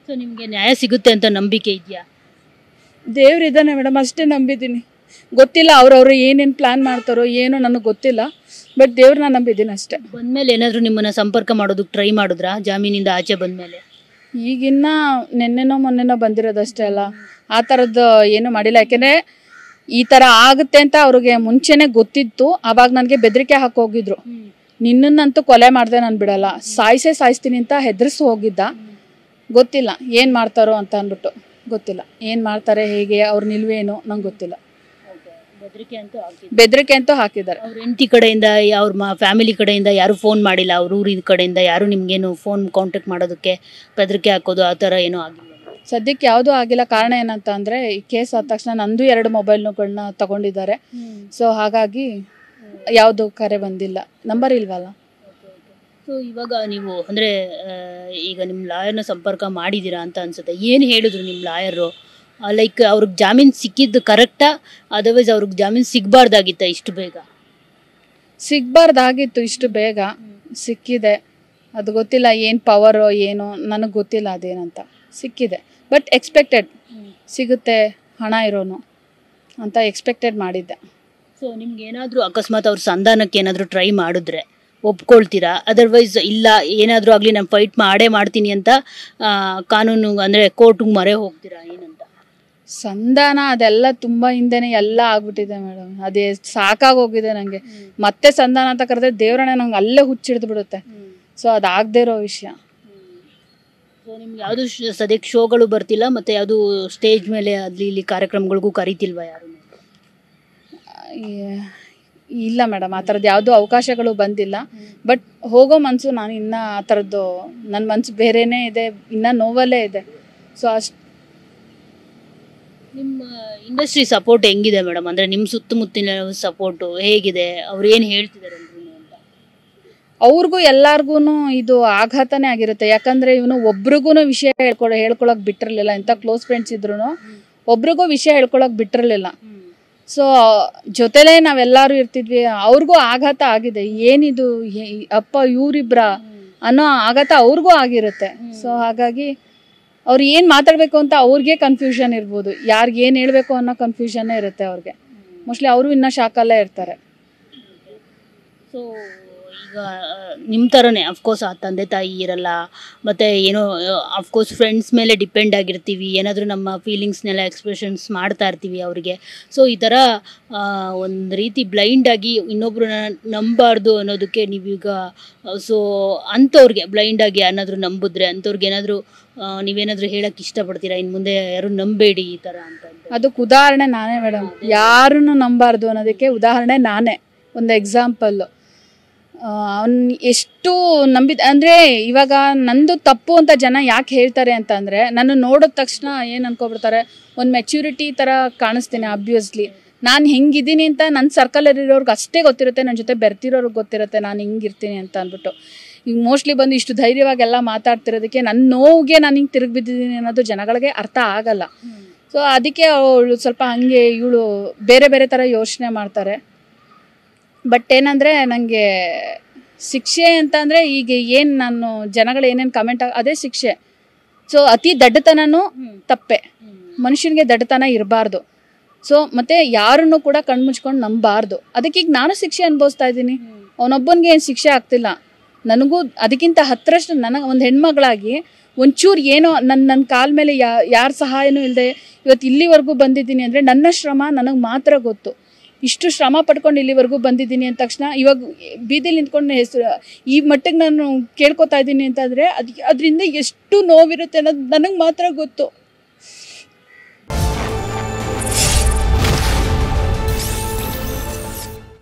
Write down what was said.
So ನಿಮಗೆ ನ್ಯಾಯ ಸಿಗುತ್ತೆ ಅಂತ ನಂಬಿಕೆ ಇದೆಯಾ? ದೇವ್ರಿದ್ದಾನೆ ಮೇಡಮ್, ಅಷ್ಟೇ ನಂಬಿದ್ದೀನಿ. ಗೊತ್ತಿಲ್ಲ ಅವ್ರವ್ರು ಏನೇನು ಪ್ಲ್ಯಾನ್ ಮಾಡ್ತಾರೋ ಏನೋ ನನಗೆ ಗೊತ್ತಿಲ್ಲ, ಬಟ್ ದೇವ್ರನ್ನ ನಂಬಿದ್ದೀನಿ ಅಷ್ಟೇ. ಬಂದಮೇಲೆ ಏನಾದರೂ ನಿಮ್ಮನ್ನು ಸಂಪರ್ಕ ಮಾಡೋದಕ್ಕೆ ಟ್ರೈ ಮಾಡಿದ್ರಾ ಜಾಮೀನಿಂದ ಆಚೆ ಬಂದಮೇಲೆ? ಈಗಿನ್ನ ನೆನ್ನೆನೋ ಮೊನ್ನೆನೋ ಬಂದಿರೋದಷ್ಟೇ ಅಲ್ಲ, ಆ ಥರದ್ದು ಏನೂ ಮಾಡಿಲ್ಲ. ಯಾಕೆಂದರೆ ಈ ಥರ ಆಗುತ್ತೆ ಅಂತ ಅವ್ರಿಗೆ ಮುಂಚೆನೇ ಗೊತ್ತಿತ್ತು. ಆವಾಗ ನನಗೆ ಬೆದರಿಕೆ ಹಾಕೋಗಿದ್ರು, ನಿನ್ನನ್ನಂತೂ ಕೊಲೆ ಮಾಡಿದೆ ನಾನು ಬಿಡಲ್ಲ, ಸಾಯಿಸ್ತೀನಿ ಅಂತ ಹೆದರ್ಸಿ ಹೋಗಿದ್ದ. ಗೊತ್ತಿಲ್ಲ ಏನು ಮಾಡ್ತಾರೋ ಅಂತ ಅಂದ್ಬಿಟ್ಟು, ಗೊತ್ತಿಲ್ಲ ಏನು ಮಾಡ್ತಾರೆ, ಹೇಗೆ ಅವ್ರ ನಿಲ್ವೇನು ನಂಗೆ ಗೊತ್ತಿಲ್ಲ. ಬೆದರಿಕೆ ಅಂತೂ ಹಾಕಿದ್ದಾರೆ. ಅವ್ರ ಹೆಂಡತಿ ಕಡೆಯಿಂದ ಅವ್ರ ಫ್ಯಾಮಿಲಿ ಕಡೆಯಿಂದ ಯಾರು ಫೋನ್ ಮಾಡಿಲ್ಲ? ಅವ್ರ ಊರಿನ ಕಡೆಯಿಂದ ಯಾರು ನಿಮ್ಗೇನು ಫೋನ್ ಕಾಂಟ್ಯಾಕ್ಟ್ ಮಾಡೋದಕ್ಕೆ ಬೆದರಿಕೆ ಹಾಕೋದು ಆ ಥರ ಏನೂ ಆಗಿಲ್ಲ? ಸದ್ಯಕ್ಕೆ ಯಾವುದೂ ಆಗಿಲ್ಲ. ಕಾರಣ ಏನಂತ ಅಂದರೆ ಈ ಕೇಸ್ ಆದ ತಕ್ಷಣ ನಂದು 2 ಮೊಬೈಲ್ಗಳನ್ನ ತಗೊಂಡಿದ್ದಾರೆ. ಸೊ ಹಾಗಾಗಿ ಯಾವುದು ಕರೆ ಬಂದಿಲ್ಲ, ನಂಬರ್ ಇಲ್ವಲ್ಲ. ಸೊ ಇವಾಗ ನೀವು ಅಂದರೆ ಈಗ ನಿಮ್ಮ ಲಾಯರ್ನ ಸಂಪರ್ಕ ಮಾಡಿದ್ದೀರಾ ಅಂತ ಅನ್ಸುತ್ತೆ. ಏನು ಹೇಳಿದ್ರು ನಿಮ್ಮ ಲಾಯರು? ಲೈಕ್ ಅವ್ರಿಗೆ ಜಾಮೀನು ಸಿಕ್ಕಿದ್ದು ಕರೆಕ್ಟಾ, ಅದರ್ವೈಸ್ ಅವ್ರಿಗೆ ಜಾಮೀನು ಸಿಗಬಾರ್ದಾಗಿತ್ತ? ಇಷ್ಟು ಬೇಗ ಸಿಗಬಾರ್ದಾಗಿತ್ತು, ಇಷ್ಟು ಬೇಗ ಸಿಕ್ಕಿದೆ. ಅದು ಗೊತ್ತಿಲ್ಲ ಏನು ಪವರೋ ಏನೋ ನನಗೆ ಗೊತ್ತಿಲ್ಲ ಅದೇನಂತ. ಸಿಕ್ಕಿದೆ, ಬಟ್ ಎಕ್ಸ್ಪೆಕ್ಟೆಡ್ ಸಿಗುತ್ತೆ ಹಣ ಇರೋನು ಅಂತ ಎಕ್ಸ್ಪೆಕ್ಟೆಡ್ ಮಾಡಿದ್ದೆ. ಸೊ ನಿಮ್ಗೆ ಏನಾದರೂ ಅಕಸ್ಮಾತ್ ಅವ್ರ ಸಂಧಾನಕ್ಕೆ ಏನಾದರೂ ಟ್ರೈ ಮಾಡಿದ್ರೆ ಒಪ್ಕೊಳ್ತೀರಾ? ಅದರ್ವೈಸ್ ಇಲ್ಲ ಏನಾದರೂ ಆಗಲಿ ನಾನು ಫೈಟ್ ಮಾಡ್ತೀನಿ ಅಂತ ಕಾನೂನು ಅಂದರೆ ಕೋರ್ಟಿಗೆ ಮೊರೆ ಹೋಗ್ತೀರಾ ಏನಂತ? ಸಂಧಾನ ಅದೆಲ್ಲ ತುಂಬ ಹಿಂದೆನೇ ಎಲ್ಲ ಆಗ್ಬಿಟ್ಟಿದೆ ಮೇಡಮ್. ಅದೇ ಸಾಕಾಗೋಗಿದೆ ನನಗೆ. ಮತ್ತೆ ಸಂಧಾನ ಅಂತ ಕರೆದ್ರೆ ದೇವ್ರಣ್ಣ ನಂಗೆ ಅಲ್ಲೇ ಹುಚ್ಚಿಡ್ದು ಬಿಡುತ್ತೆ. ಸೊ ಅದಾಗದೇ ಇರೋ ವಿಷಯ. ಸೊ ನಿಮ್ಗೆ ಯಾವುದು ಸದ್ಯಕ್ಕೆ ಶೋಗಳು ಬರ್ತಿಲ್ಲ, ಮತ್ತು ಯಾವುದು ಸ್ಟೇಜ್ ಮೇಲೆ ಅಲ್ಲಿ ಇಲ್ಲಿ ಕಾರ್ಯಕ್ರಮಗಳಿಗೂ ಕರಿತಿಲ್ವಾ ಯಾರು? ಇಲ್ಲ ಮೇಡಮ್, ಆ ಥರದ್ದು ಯಾವುದೂ ಅವಕಾಶಗಳು ಬಂದಿಲ್ಲ. ಬಟ್ ಹೋಗೋ ಮನಸ್ಸು ನಾನು ಇನ್ನೂ ಆ ಥರದ್ದು ನನ್ನ ಮನಸ್ಸು ಬೇರೆಯೇ ಇದೆ, ಇನ್ನೂ ನೋವಲ್ಲೇ ಇದೆ. ಸೊ ಅಷ್ಟು ನಿಮ್ಮ ಇಂಡಸ್ಟ್ರಿ ಸಪೋರ್ಟ್ ಹೆಂಗಿದೆ ಮೇಡಮ್? ಅಂದರೆ ನಿಮ್ಮ ಸುತ್ತಮುತ್ತಲಿನ ಸಪೋರ್ಟು ಹೇಗಿದೆ? ಅವ್ರು ಏನು ಹೇಳ್ತಿದ್ದಾರೆ ಅಂತ? ಅವ್ರಿಗೂ ಎಲ್ಲಾರ್ಗು ಇದು ಆಘಾತನೇ ಆಗಿರುತ್ತೆ. ಯಾಕಂದರೆ ಇವನು ಒಬ್ರಿಗೂ ವಿಷಯ ಹೇಳ್ಕೊಳಕ್ಕೆ ಬಿಟ್ಟಿರಲಿಲ್ಲ. ಇಂಥ ಕ್ಲೋಸ್ ಫ್ರೆಂಡ್ಸ್ ಇದ್ರು ಒಬ್ರಿಗೂ ವಿಷಯ ಹೇಳ್ಕೊಳಕ್ಕೆ ಬಿಟ್ಟಿರಲಿಲ್ಲ. ಸೊ ಜೊತೆಲೇ ನಾವೆಲ್ಲರೂ ಇರ್ತಿದ್ವಿ. ಅವ್ರಿಗೂ ಆಘಾತ ಆಗಿದೆ. ಏನಿದು ಅಪ್ಪ ಇವರಿಬ್ರ ಅನ್ನೋ ಆಘಾತ ಅವ್ರಿಗೂ ಆಗಿರುತ್ತೆ. ಸೊ ಹಾಗಾಗಿ ಅವ್ರು ಏನು ಮಾತಾಡಬೇಕು ಅಂತ ಅವ್ರಿಗೆ ಕನ್ಫ್ಯೂಷನ್ ಇರ್ಬೋದು, ಯಾರಿಗೆ ಏನು ಹೇಳಬೇಕು ಅನ್ನೋ ಕನ್ಫ್ಯೂಷನ್ನೇ ಇರುತ್ತೆ ಅವ್ರಿಗೆ. ಮೋಸ್ಟ್ಲಿ ಅವರು ಇನ್ನೂ ಶಾಕಲ್ಲೇ ಇರ್ತಾರೆ. ಸೊ ಈಗ ನಿಮ್ಮ ಥರನೇ ಅಫ್ಕೋರ್ಸ್ ಆ ತಂದೆ ತಾಯಿ ಇರಲ್ಲ, ಮತ್ತು ಏನೋ ಅಫ್ಕೋರ್ಸ್ ಫ್ರೆಂಡ್ಸ್ ಮೇಲೆ ಡಿಪೆಂಡ್ ಆಗಿರ್ತೀವಿ, ಏನಾದರೂ ನಮ್ಮ ಫೀಲಿಂಗ್ಸ್ನೆಲ್ಲ ಎಕ್ಸ್ಪ್ರೆಷನ್ಸ್ ಮಾಡ್ತಾ ಇರ್ತೀವಿ ಅವರಿಗೆ. ಸೊ ಈ ಥರ ಒಂದು ರೀತಿ ಬ್ಲೈಂಡಾಗಿ ಇನ್ನೊಬ್ರನ್ನ ನಂಬಾರ್ದು ಅನ್ನೋದಕ್ಕೆ ನೀವೀಗ ಸೊ ಅಂಥವ್ರಿಗೆ ಬ್ಲೈಂಡಾಗಿ ಏನಾದರೂ ನಂಬಿದ್ರೆ ಅಂಥವ್ರಿಗೆ ಏನಾದರೂ ನೀವೇನಾದರೂ ಹೇಳಕ್ಕೆ ಇಷ್ಟಪಡ್ತೀರಾ? ಇನ್ನು ಮುಂದೆ ಯಾರು ನಂಬೇಡಿ ಈ ಥರ ಅಂತ? ಅದಕ್ಕೆ ಉದಾಹರಣೆ ನಾನೇ ಮೇಡಮ್. ಯಾರನ್ನು ನಂಬಾರ್ದು ಅನ್ನೋದಕ್ಕೆ ಉದಾಹರಣೆ ನಾನೇ. ಒಂದು ಎಕ್ಸಾಂಪಲ್ಲು, ಅವ್ನು ಎಷ್ಟು ನಂಬಿದ ಅಂದರೆ ಇವಾಗ ನಂದು ತಪ್ಪು ಅಂತ ಜನ ಯಾಕೆ ಹೇಳ್ತಾರೆ ಅಂತ ಅಂದರೆ, ನನ್ನ ನೋಡಿದ ತಕ್ಷಣ ಏನು ಅನ್ಕೊಬಿಡ್ತಾರೆ, ಒಂದು ಮೆಚ್ಯೂರಿಟಿ ಥರ ಕಾಣಿಸ್ತೀನಿ. ಆಬ್ವಿಯಸ್ಲಿ ನಾನು ಹೆಂಗಿದ್ದೀನಿ ಅಂತ ನನ್ನ ಸರ್ಕಲಲ್ಲಿರೋರ್ಗೆ ಅಷ್ಟೇ ಗೊತ್ತಿರುತ್ತೆ, ನನ್ನ ಜೊತೆ ಬೆರ್ತಿರೋರ್ಗೆ ಗೊತ್ತಿರುತ್ತೆ ನಾನು ಹಿಂಗಿರ್ತೀನಿ ಅಂತ ಅಂದ್ಬಿಟ್ಟು. ಈಗ ಮೋಸ್ಟ್ಲಿ ಬಂದು ಇಷ್ಟು ಧೈರ್ಯವಾಗೆಲ್ಲ ಮಾತಾಡ್ತಿರೋದಕ್ಕೆ ನನ್ನ ನೋವಿಗೆ ನಾನು ಹಿಂಗೆ ತಿರುಗಿ ಬಿದ್ದಿದ್ದೀನಿ ಅನ್ನೋದು ಜನಗಳಿಗೆ ಅರ್ಥ ಆಗಲ್ಲ. ಸೊ ಅದಕ್ಕೆ ಅವಳು ಸ್ವಲ್ಪ ಹಾಗೆ ಇವಳು ಬೇರೆ ಬೇರೆ ಥರ ಯೋಚನೆ ಮಾಡ್ತಾರೆ. ಬಟ್ ಏನಂದರೆ ನನಗೆ ಶಿಕ್ಷೆ ಅಂತ ಅಂದರೆ ಈಗ ಏನು ನಾನು ಜನಗಳು ಏನೇನು ಕಮೆಂಟ್ ಅದೇ ಶಿಕ್ಷೆ. ಸೊ ಅತಿ ದಡ್ಡತನೂ ತಪ್ಪೆ, ಮನುಷ್ಯನಿಗೆ ದಡ್ಡತನ ಇರಬಾರ್ದು. ಸೊ ಮತ್ತು ಯಾರನ್ನು ಕೂಡ ಕಣ್ಮುಚ್ಕೊಂಡು ನಂಬಾರ್ದು. ಅದಕ್ಕೆ ಈಗ ನಾನು ಶಿಕ್ಷೆ ಅನುಭವಿಸ್ತಾ ಇದ್ದೀನಿ, ಅವನೊಬ್ಬನಿಗೆ ಏನು ಶಿಕ್ಷೆ ಆಗ್ತಿಲ್ಲ. ನನಗೂ ಅದಕ್ಕಿಂತ 10ರಷ್ಟು ನನಗೆ ಒಂದು ಹೆಣ್ಮಗಳಾಗಿ ಒಂಚೂರು ಏನೋ ನನ್ನ ಕಾಲ ಮೇಲೆ ಯಾರ ಸಹಾಯನೂ ಇಲ್ಲದೆ ಇವತ್ತು ಇಲ್ಲಿವರೆಗೂ ಬಂದಿದ್ದೀನಿ ಅಂದರೆ ನನ್ನ ಶ್ರಮ ನನಗೆ ಮಾತ್ರ ಗೊತ್ತು. ಇಷ್ಟು ಶ್ರಮ ಪಡ್ಕೊಂಡು ಇಲ್ಲಿವರೆಗೂ ಬಂದಿದ್ದೀನಿ ಅಂದ ತಕ್ಷಣ ಇವಾಗ ಬೀದಿಲಿ ನಿಂತ್ಕೊಂಡು ಹೆಸರು ಈ ಮಟ್ಟಿಗೆ ನಾನು ಕೇಳ್ಕೊತಾ ಇದ್ದೀನಿ ಅಂತಂದರೆ ಅದರಿಂದ ಎಷ್ಟು ನೋವಿರುತ್ತೆ ಅನ್ನೋದು ನನಗೆ ಮಾತ್ರ ಗೊತ್ತು.